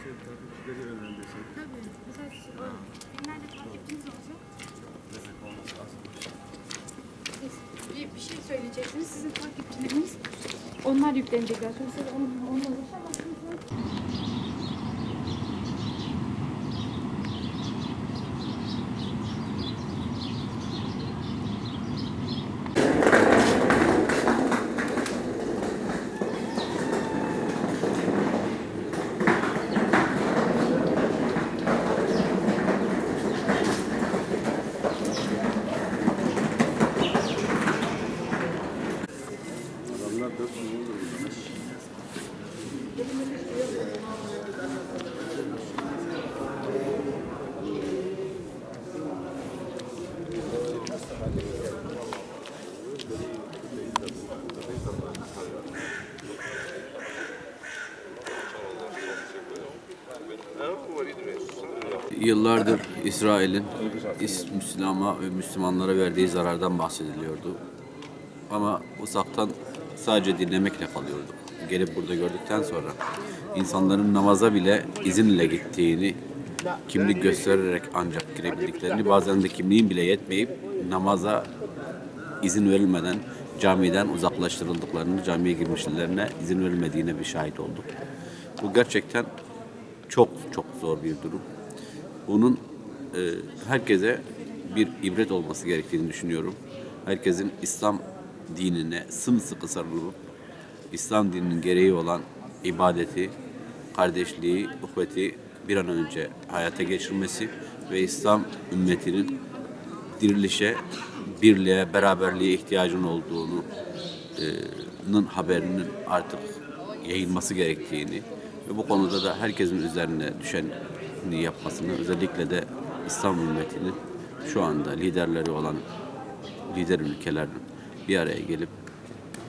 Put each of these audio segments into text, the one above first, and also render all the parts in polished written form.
takipçileri yönlendirsin. Tabii. Mesela filmlerde takipçiniz olacak. Bir şey söyleyeceksiniz. Sizin takipçileriniz. Onlar yüklenecekler. Sonra onunla ulaşamazsınız. Adamlar 4 milyon lira. Yıllardır İsrail'in Müslüman'a ve Müslümanlara verdiği zarardan bahsediliyordu. Ama uzaktan sadece dinlemekle kalıyorduk. Gelip burada gördükten sonra insanların namaza bile izinle gittiğini, kimlik göstererek ancak girebildiklerini, bazen de kimliğin bile yetmeyip namaza izin verilmeden camiden uzaklaştırıldıklarını, camiye girmişlerine izin verilmediğine bir şahit olduk. Bu gerçekten çok çok zor bir durum. Bunun herkese bir ibret olması gerektiğini düşünüyorum. Herkesin İslam dinine sımsıkı sarılıp, İslam dininin gereği olan ibadeti, kardeşliği, uhveti bir an önce hayata geçirmesi ve İslam ümmetinin dirilişe, birliğe, beraberliğe ihtiyacının olduğunun haberinin artık yayılması gerektiğini ve bu konuda da herkesin üzerine düşeni yapmasını, özellikle de İslam ümmetinin şu anda liderleri olan lider ülkelerin bir araya gelip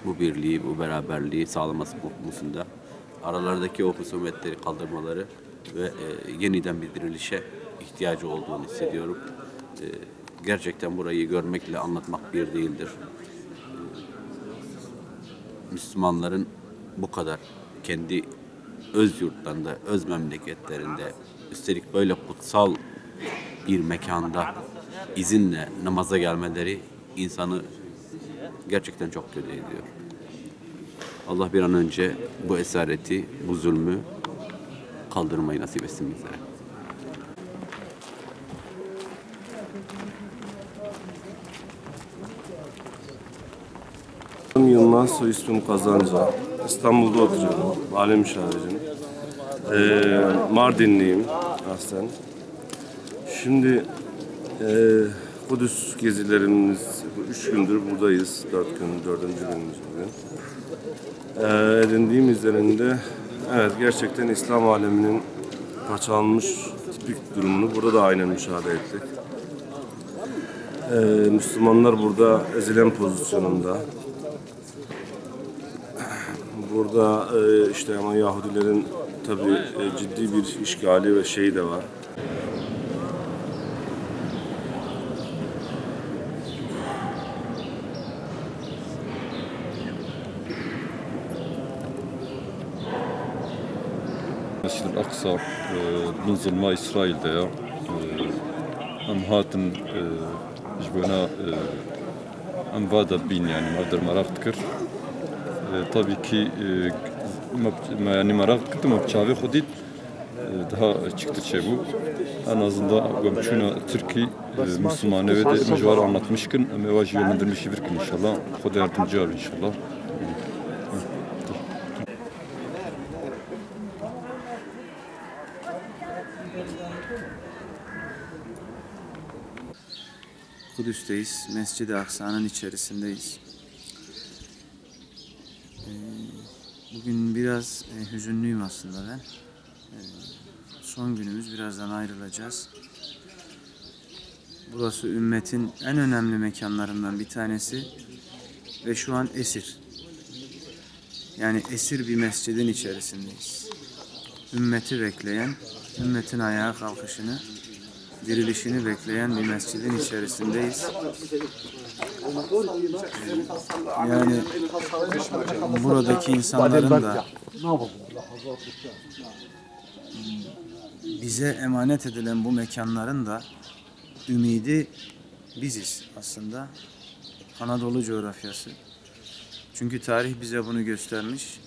bu birliği, bu beraberliği sağlaması konusunda aralardaki o husumetleri kaldırmaları ve yeniden bir dirilişe ihtiyacı olduğunu hissediyorum. Gerçekten burayı görmekle anlatmak bir değildir. Müslümanların bu kadar kendi öz yurtlarında, öz memleketlerinde, üstelik böyle kutsal bir mekanda izinle namaza gelmeleri insanı gerçekten çok kötü ediyor. Allah bir an önce bu esareti, bu zulmü kaldırmayı nasip etsin bizlere. Yılmaz, soy ismim Kazanca. İstanbul'da oturuyorum. Alem şahicim. Mardinliyim aslen. Şimdi Kudüs gezilerimiz 3 gündür buradayız. 4 gün, 4. günümüz bugün. Edindiğim izlerinde evet gerçekten İslam aleminin parçalanmış tipik durumunu burada da aynen müşahede ettik. Müslümanlar burada ezilen pozisyonunda. Burada işte ama Yahudilerin tabii ciddi bir işgali ve şeyi de var. Mescid-i Aksa من ظلمة İsrail de ya em hatin ji bona em vada bin yani mevder merak dikir tabii ki yani merak diktim ama çavi xudit daha çıktı bu en azından gömçüne Türkiye Müslüman ve de mecvar anlatmışken mevacı yönlendirmiş bir gün inşallah Xuda yardımcı abi inşallah. Kudüs'teyiz. Mescid-i Aksa'nın içerisindeyiz. Bugün biraz hüzünlüyüm aslında ben. Son günümüz, birazdan ayrılacağız. Burası ümmetin en önemli mekanlarından bir tanesi ve şu an esir. Yani esir bir mescidin içerisindeyiz. Ümmeti bekleyen, ümmetin ayağa kalkışını, dirilişini bekleyen bir mescidin içerisindeyiz. Yani buradaki insanların da bize emanet edilen bu mekanların da ümidi biziz aslında. Anadolu coğrafyası. Çünkü tarih bize bunu göstermiş.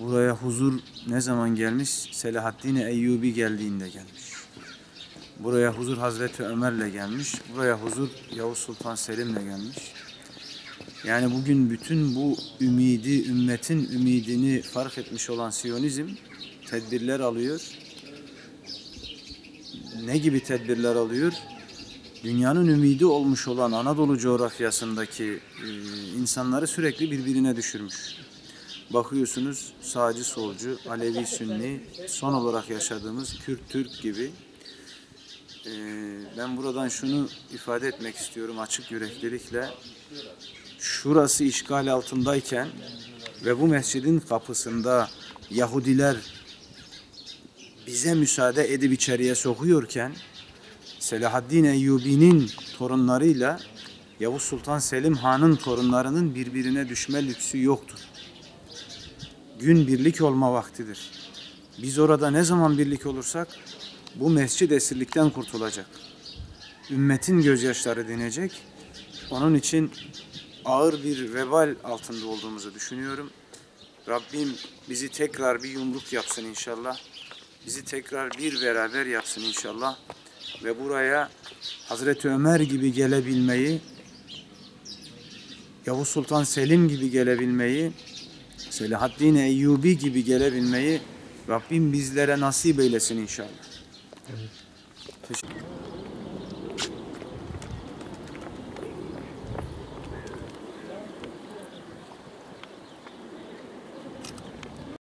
Buraya huzur ne zaman gelmiş? Selahaddin Eyyubi geldiğinde gelmiş. Buraya huzur Hazreti Ömer'le gelmiş. Buraya huzur Yavuz Sultan Selim'le gelmiş. Yani bugün bütün bu ümidi, ümmetin ümidini fark etmiş olan Siyonizm tedbirler alıyor. Ne gibi tedbirler alıyor? Dünyanın ümidi olmuş olan Anadolu coğrafyasındaki insanları sürekli birbirine düşürmüş. Bakıyorsunuz sağcı, solcu, Alevi, Sünni, son olarak yaşadığımız Kürt, Türk gibi. Ben buradan şunu ifade etmek istiyorum açık yüreklilikle. Şurası işgal altındayken ve bu mescidin kapısında Yahudiler bize müsaade edip içeriye sokuyorken Selahaddin Eyyubi'nin torunlarıyla Yavuz Sultan Selim Han'ın torunlarının birbirine düşme lüksü yoktur. Gün birlik olma vaktidir. Biz orada ne zaman birlik olursak bu mescid esirlikten kurtulacak. Ümmetin gözyaşları dinecek. Onun için ağır bir vebal altında olduğumuzu düşünüyorum. Rabbim bizi tekrar bir yumruk yapsın inşallah. Bizi tekrar bir beraber yapsın inşallah. Ve buraya Hazreti Ömer gibi gelebilmeyi, Yavuz Sultan Selim gibi gelebilmeyi, Selahaddin Eyyubi gibi gelebilmeyi Rabbim bizlere nasip eylesin inşallah. Teşekkür ederim.